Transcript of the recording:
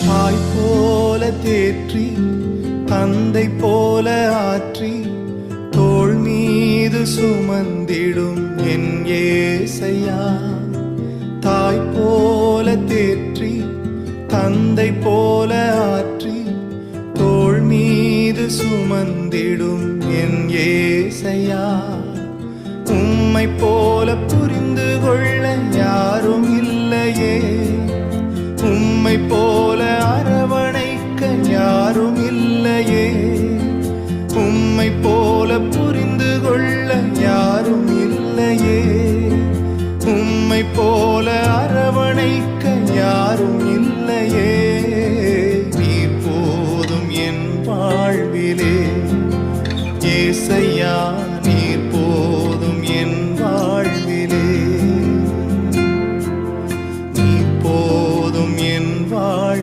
தாய் போல தேற்றி தந்தை போல ஆற்றி தோள் மீது சுமந்திடும் என் ஏசையா. தாய் போல தேற்றி தந்தை போல ஆற்றி தோள் மீது சுமந்திடும் என் ஏசையா. உம்மை போல புரிந்து கொள்ள யாரும் இல்லையே, உம்மை போல